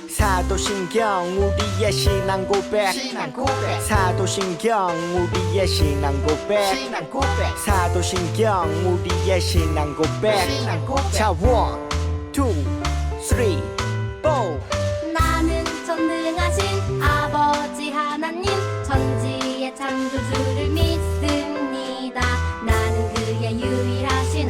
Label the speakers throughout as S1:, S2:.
S1: 사도신경 우리의 신앙 고백 사도신경 우리의 신앙 고백 사도신경 우리의 신앙 고백 자 1, 2, 3, 4
S2: 나는 전능하신 아버지 하나님 천지의 창조주를 믿습니다. 나는 그의 유일하신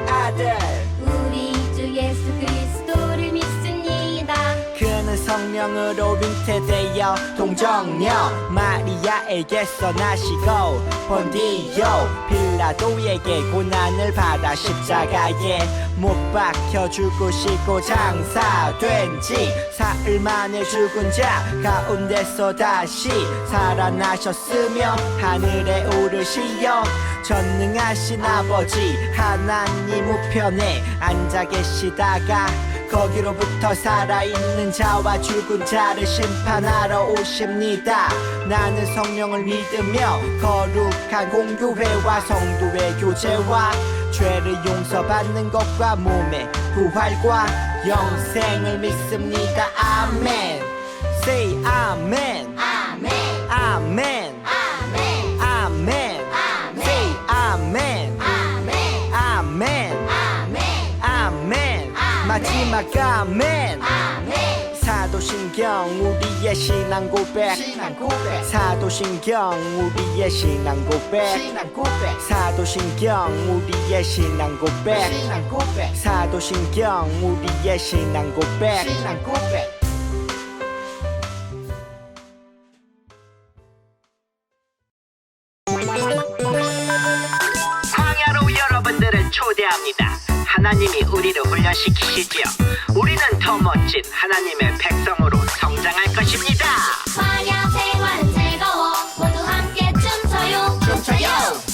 S2: 아들 우리 주 예수 그리스도를 믿습니다.
S1: 그는 성령으로 잉태되어 동정녀 마리아에게서 나시고 본디오 빌라도에게 고난을 받아 십자가에 못 박혀 죽으시고 장사된 지 사흘 만에 죽은 자 가운데서 다시 살아나셨으며 하늘에 오르시어 전능하신 아버지 하나님 우편에 앉아 계시다가 거기로부터 살아있는 자와 죽은 자를 심판하러 오십니다. 나는 성령을 믿으며 거룩한 공교회와 성도의 교제와 죄를 용서받는 것과 몸의 부활과 영생을 믿습니다. 아멘. Say 아멘.
S2: 아멘
S1: 아멘.
S2: 아멘
S1: 아멘. Say 아멘.
S2: 아멘
S1: 아멘.
S2: 아멘
S1: 아멘. 마지막 아멘.
S2: 아멘
S1: 사도신경 우리의 신앙 고백 사도신경 우리의 신앙 고백 사도신경 우리의 신앙 고백 사도신경 우리의 신앙 고백
S3: 광야로 여러분들을 초대합니다. 하나님이 우리를 훈련시키시지요. 우리는 더 멋진 하나님의 백성으로 성장할 것입니다.
S2: 광야 생활은 즐거워 모두 함께 춤춰요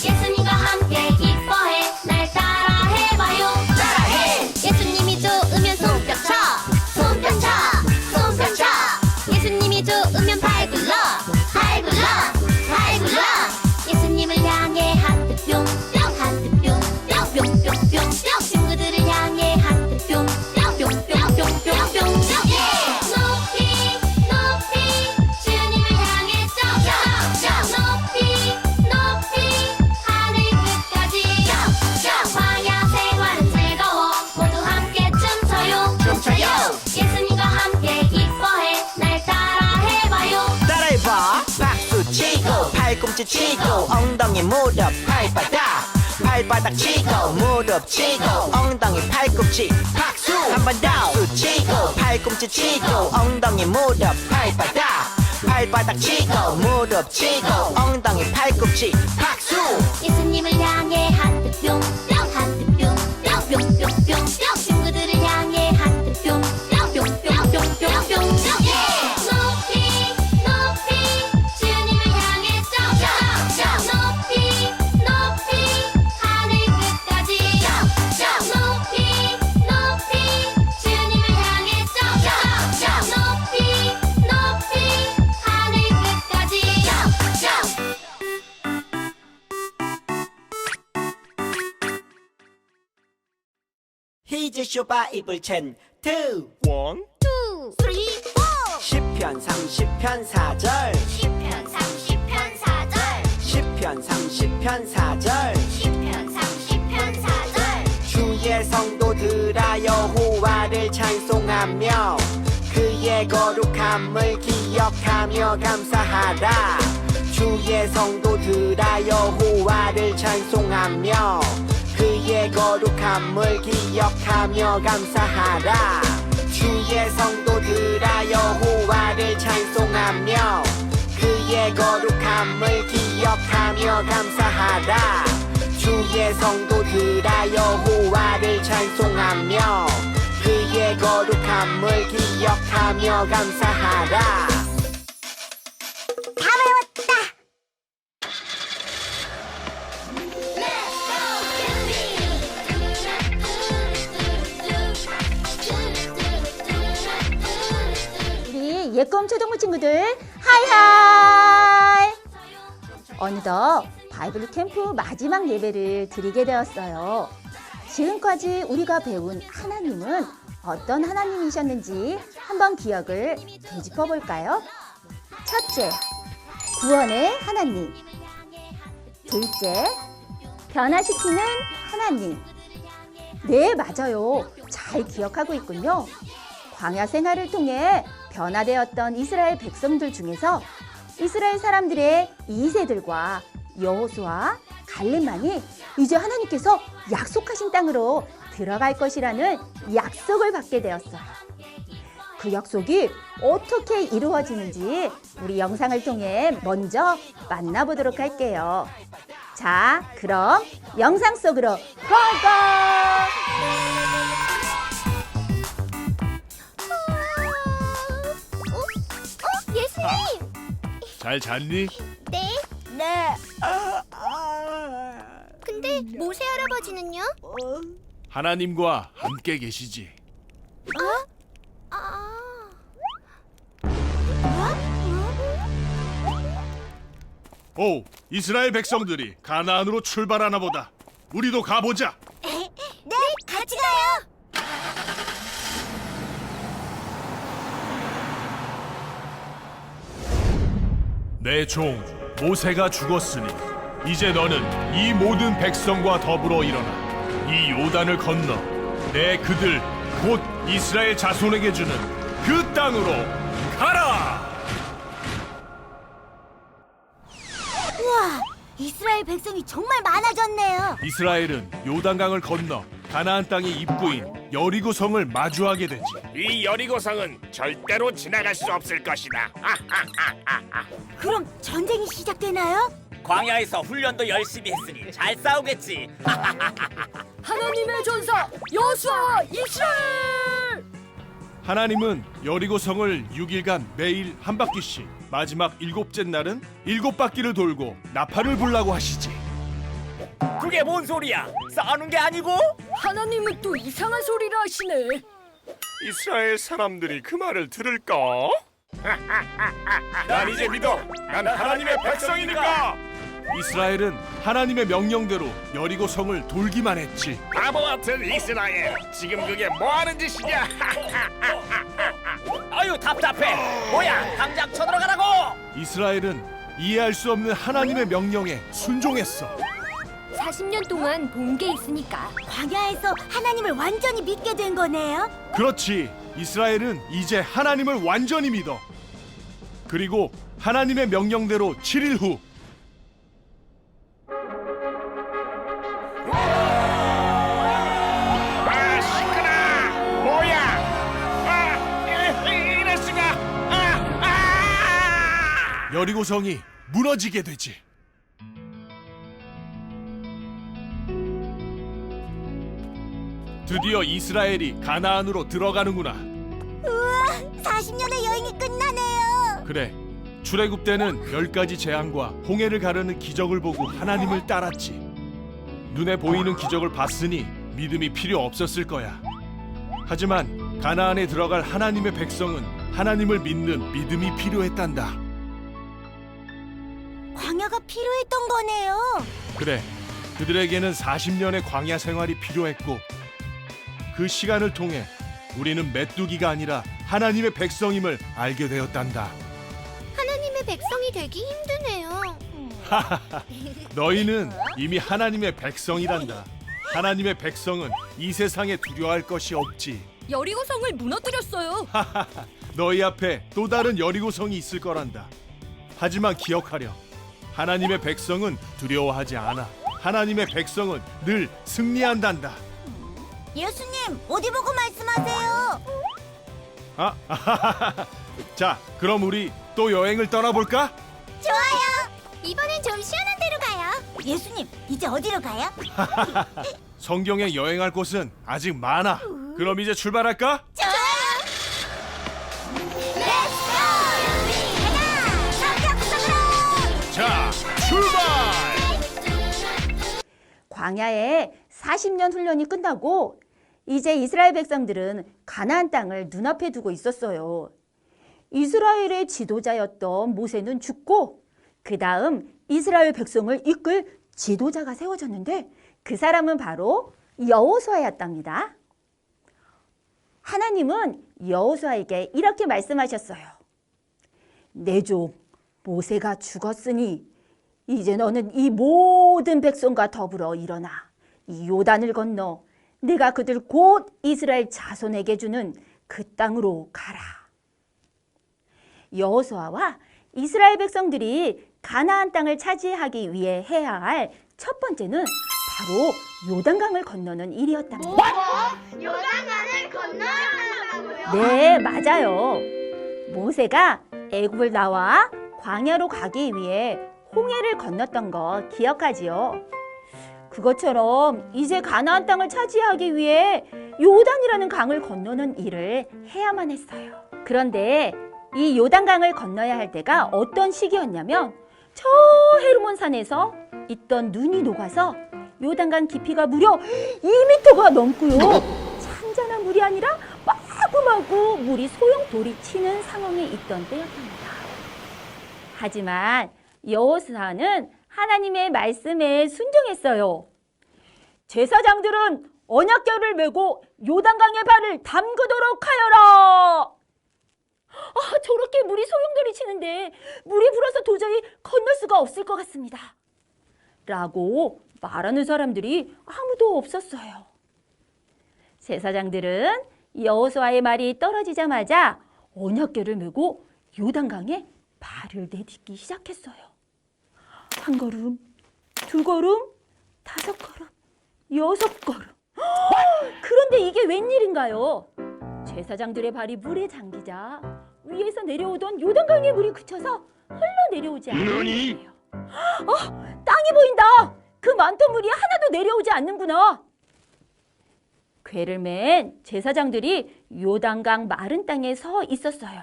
S2: 예수님과 함께 기뻐해 날 따라 해봐요 예수님이 좋으면 손뼉쳐 예수님이 좋으면 팔 굴러 예수님을 향해 하트 뿅뿅 친구들을 향해 하트 뿅뿅 높이 주님을 향해 점점 높이 하늘 끝까지 광야 생활은 즐거워 모두 함께 춤춰요 예수님과 함께 기뻐해 날 따라 해봐요
S1: 따라해봐. 박수 치고 팔꿈치 치고 엉덩이 무릎 발바닥 치고 무릎 치고 엉덩이 팔꿈치 박수 한 번 더 박수 치고 팔꿈치 치고 엉덩이 무릎 발바닥 치고 무릎 치고 엉덩이 팔꿈치 박수
S2: 예수님을 향해 하트 뿅뿅 친구들을 향해 하트 뿅뿅 높이 주님을 향해 점점 높이 하늘 끝까지 높이 주님을 향해 점점 높이 하늘 끝까지
S1: 히즈 쇼 바이블 챈 2 1
S2: 2, 3, 4
S1: 10편 30편 4절
S2: 10편 30편 4절
S1: 10편 30편 4절
S2: 10편 30편 4절
S1: 주의 성도들아 여호와를 찬송하며 그의 거룩함을 기억하며 감사하라 주의 성도들아 여호와를 찬송하며 그의 거룩함을 기억하며 감사하라 주의 성도들아 여호와를 찬송하며 그의 거룩함을 기억하며 감사하라 주의 성도들아 여호와를 찬송하며 그의 거룩함을 기억하며 감사하라
S2: 다 외웠다
S4: 우리 예꿈 초등부 친구들 하이하이! 어느덧 바이블 캠프 마지막 예배를 드리게 되었어요. 지금까지 우리가 배운 하나님은 어떤 하나님이셨는지 한번 기억을 되짚어 볼까요? 첫째, 구원의 하나님. 둘째, 변화시키는 하나님. 네, 맞아요. 잘 기억하고 있군요. 광야 생활을 통해 변화되었던 이스라엘 백성들 중에서 이스라엘 사람들의 2세들과 여호수아, 갈렙만이 이제 하나님께서 약속하신 땅으로 들어갈 것이라는 약속을 받게 되었어요. 그 약속이 어떻게 이루어지는지 우리 영상을 통해 먼저 만나보도록 할게요. 자, 그럼 영상 속으로 고고!
S2: 예수님!
S5: 잘 잤니?
S2: 네?
S1: 네.
S2: 근데 모세 할아버지는요?
S5: 하나님과 함께 계시지. 오, 이스라엘 백성들이 가나안으로 출발하나 보다. 우리도 가보자.
S2: 네, 같이 가요!
S5: 내 종 모세가 죽었으니 이제 너는 이 모든 백성과 더불어 일어나 이 요단을 건너 내 그들 곧 이스라엘 자손에게 주는 그 땅으로 가라.
S2: 우와, 이스라엘 백성이 정말 많아졌네요.
S5: 이스라엘은 요단강을 건너 가나안 땅의 입구인 여리고 성을 마주하게 되지.
S6: 이 여리고성은 절대로 지나갈 수 없을 것이다.
S2: 그럼 전쟁이 시작되나요?
S7: 광야에서 훈련도 열심히 했으니 잘 싸우겠지.
S8: 하나님의 전사 여호수아와 이스라엘!
S5: 하나님은 여리고 성을 6일간 매일 한 바퀴씩, 마지막 7째 날은 7바퀴를 돌고 나팔을 불라고 하시지.
S7: 그게 뭔 소리야? 싸우는 게 아니고?
S8: 하나님은 또 이상한 소리를 하시네.
S6: 이스라엘 사람들이 그 말을 들을까? 난 이제 믿어. 난 하나님의 백성이니까.
S5: 이스라엘은 하나님의 명령대로 여리고 성을 돌기만 했지.
S6: 바보 같은 이스라엘. 지금 그게 뭐 하는 짓이냐?
S7: 아유 답답해. 뭐야? 당장 쳐들어가라고.
S5: 이스라엘은 이해할 수 없는 하나님의 명령에 순종했어.
S8: 40년 동안 본 게 있으니까.
S2: 광야에서 하나님을 완전히 믿게 된 거네요.
S5: 그렇지. 이스라엘은 이제 하나님을 완전히 믿어. 그리고 하나님의 명령대로 7일 후
S6: 아, 시끄러. 뭐야? 이럴 수가.
S5: 여리고 성이 무너지게 되지. 드디어 이스라엘이 가나안으로 들어가는구나.
S2: 우와, 40년의 여행이 끝나네요.
S5: 그래, 출애굽 때는 10가지 재앙과 홍해를 가르는 기적을 보고 하나님을 따랐지. 눈에 보이는 기적을 봤으니 믿음이 필요 없었을 거야. 하지만 가나안에 들어갈 하나님의 백성은 하나님을 믿는 믿음이 필요했단다.
S2: 광야가 필요했던 거네요.
S5: 그래, 그들에게는 40년의 광야 생활이 필요했고, 그 시간을 통해 우리는 메뚜기가 아니라 하나님의 백성임을 알게 되었단다.
S2: 하나님의 백성이 되기 힘드네요.
S5: 너희는 이미 하나님의 백성이란다. 하나님의 백성은 이 세상에 두려워할 것이 없지.
S8: 여리고성을 무너뜨렸어요.
S5: 너희 앞에 또 다른 여리고성이 있을 거란다. 하지만 기억하렴. 하나님의 백성은 두려워하지 않아. 하나님의 백성은 늘 승리한단다.
S2: 예수님, 어디 보고 말씀하세요?
S5: 자, 그럼 우리 또 여행을 떠나볼까?
S2: 좋아요. 이번엔 좀 시원한 데로 가요. 예수님, 이제 어디로 가요?
S5: 성경에 여행할 곳은 아직 많아. 그럼 이제 출발할까?
S2: 좋아요. 렛츠고! 가자! 성경구석으로!
S5: 자, 출발!
S4: 광야에 40년 훈련이 끝나고 이제 이스라엘 백성들은 가나안 땅을 눈앞에 두고 있었어요. 이스라엘의 지도자였던 모세는 죽고 그 다음 이스라엘 백성을 이끌 지도자가 세워졌는데 그 사람은 바로 여호수아였답니다. 하나님은 여호수아에게 이렇게 말씀하셨어요. 내 종 모세가 죽었으니 이제 너는 이 모든 백성과 더불어 일어나 이 요단을 건너 내가 그들 곧 이스라엘 자손에게 주는 그 땅으로 가라. 여호수아와 이스라엘 백성들이 가나안 땅을 차지하기 위해 해야 할 첫 번째는 바로 요단강을 건너는 일이었답니다.
S2: 요단강을 건너야 한다고요?
S4: 네, 맞아요. 모세가 애굽을 나와 광야로 가기 위해 홍해를 건넜던 거 기억하지요? 그것처럼 이제 가나안 땅을 차지하기 위해 요단이라는 강을 건너는 일을 해야만 했어요. 그런데 이 요단강을 건너야 할 때가 어떤 시기였냐면 저 헤르몬 산에서 있던 눈이 녹아서 요단강 깊이가 무려 2m가 넘고요. 잔잔한 물이 아니라 마구마구 물이 소용돌이 치는 상황에 있던 때였답니다. 하지만 여호수아는 하나님의 말씀에 순종했어요. 제사장들은 언약궤를 메고 요단강에 발을 담그도록 하여라. 저렇게 물이 소용돌이 치는데 물이 불어서 도저히 건널 수가 없을 것 같습니다. 라고 말하는 사람들이 아무도 없었어요. 제사장들은 여호수아의 말이 떨어지자마자 언약궤를 메고 요단강에 발을 내딛기 시작했어요. 한 걸음, 두 걸음, 5걸음, 6걸음. 그런데 이게 웬일인가요? 제사장들의 발이 물에 잠기자 위에서 내려오던 요단강의 물이 그쳐서 흘러내려오지 않는 거예요. 땅이 보인다! 그 많던 물이 하나도 내려오지 않는구나. 궤를 맨 제사장들이 요단강 마른 땅에 서 있었어요.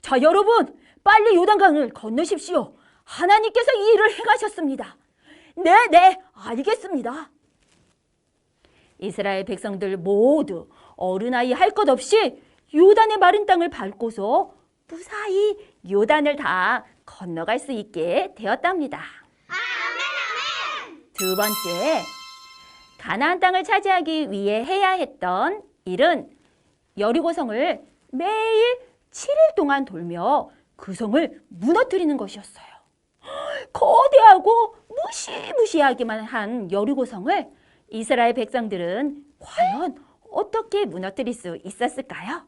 S4: 자, 여러분, 빨리 요단강을 건너십시오. 하나님께서 이 일을 행하셨습니다. 네, 알겠습니다. 이스라엘 백성들 모두 어른아이 할 것 없이 요단의 마른 땅을 밟고서 무사히 요단을 다 건너갈 수 있게 되었답니다. 두 번째, 가나안 땅을 차지하기 위해 해야 했던 일은 여리고성을 매일 7일 동안 돌며 그 성을 무너뜨리는 것이었어요. 거대하고 무시무시하기만 한 여리고성을 이스라엘 백성들은 과연 어떻게 무너뜨릴 수 있었을까요?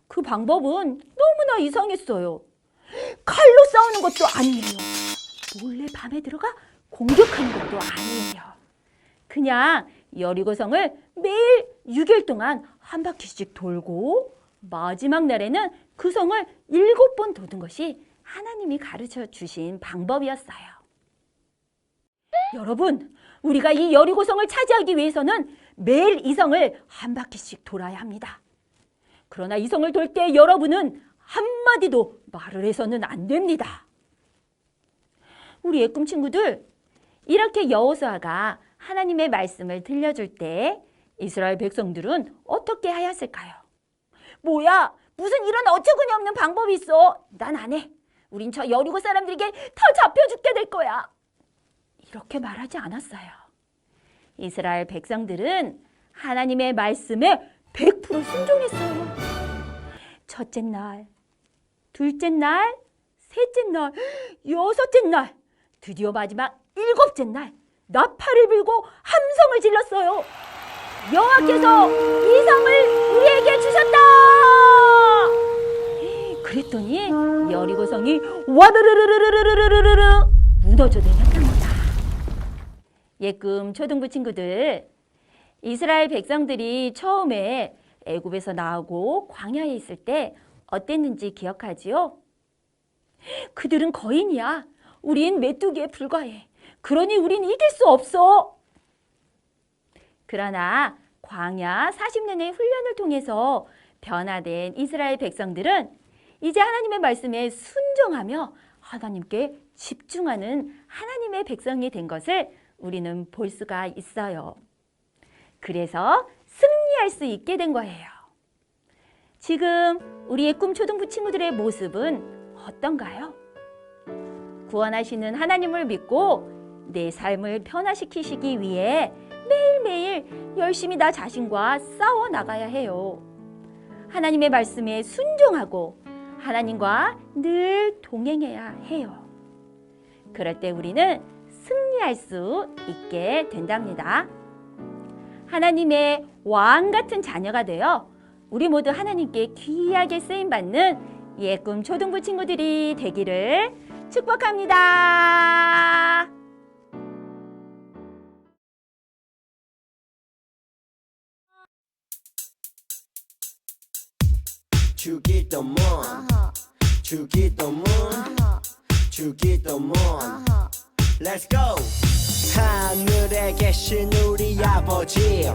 S4: 그 방법은 너무나 이상했어요. 칼로 싸우는 것도 아니에요. 몰래 밤에 들어가 공격하는 것도 아니에요. 그냥 여리고성을 매일 6일 동안 한 바퀴씩 돌고 마지막 날에는 그 성을 7번 도는 것이 하나님이 가르쳐 주신 방법이었어요. 여러분, 우리가 이 여리고성을 차지하기 위해서는 매일 이 성을 한 바퀴씩 돌아야 합니다. 그러나 이 성을 돌 때 여러분은 한마디도 말을 해서는 안 됩니다. 우리의 꿈 친구들, 이렇게 여호수아가 하나님의 말씀을 들려줄 때 이스라엘 백성들은 어떻게 하였을까요? 뭐야, 무슨 이런 어처구니 없는 방법이 있어. 난 안 해. 우린 저 여리고 사람들에게 다 잡혀 죽게 될 거야. 이렇게 말하지 않았어요. 이스라엘 백성들은 하나님의 말씀에 100% 순종했어요. 첫째 날, 둘째 날, 셋째 날, 여섯째 날, 드디어 마지막 7째 날 나팔을 불고 함성을 질렀어요. 여호와께서 이 성을 우리에게 주셨다. 그랬더니 여리고성이 와르르르르르르르르 무너져 내렸답니다. 예꿈 초등부 친구들, 이스라엘 백성들이 처음에 애굽에서 나오고 광야에 있을 때 어땠는지 기억하지요? 그들은 거인이야. 우린 메뚜기에 불과해. 그러니 우린 이길 수 없어. 그러나 광야 40년의 훈련을 통해서 변화된 이스라엘 백성들은 이제 하나님의 말씀에 순종하며 하나님께 집중하는 하나님의 백성이 된 것을 우리는 볼 수가 있어요. 그래서 승리할 수 있게 된 거예요. 지금 우리의 꿈 초등부 친구들의 모습은 어떤가요? 구원하시는 하나님을 믿고 내 삶을 변화시키시기 위해 매일매일 열심히 나 자신과 싸워 나가야 해요. 하나님의 말씀에 순종하고 하나님과 늘 동행해야 해요. 그럴 때 우리는 승리할 수 있게 된답니다. 하나님의 왕 같은 자녀가 되어 우리 모두 하나님께 귀하게 쓰임받는 예꿈 초등부 친구들이 되기를 축복합니다.
S1: 주기도문 주기도문 주기도문 Let's go 하늘에 계신 우리 아버지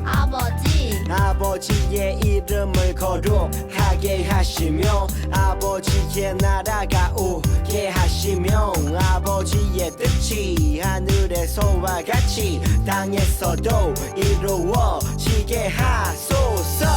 S1: 아버지의 이름을 거룩하게 하시며 아버지의 나라가 오게 하시며 아버지의 뜻이 하늘에서와 같이 땅에서도 이루어지게 하소서.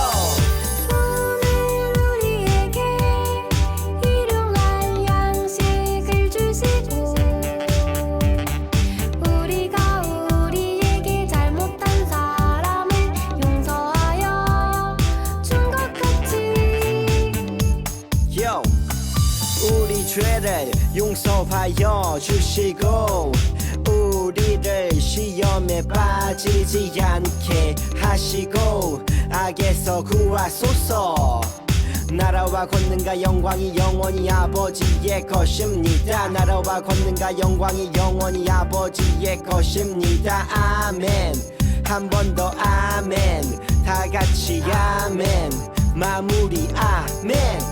S1: 우리 죄를 용서하여 주시고 우리를 시험에 빠지지 않게 하시고 악에서 구하소서. 나라와 권능과 영광이 영원히 아버지의 것입니다. 나라와 권능과 영광이 영원히 아버지의 것입니다. 아멘. 한 번 더 아멘. 다 같이 아멘. 마무리 아멘.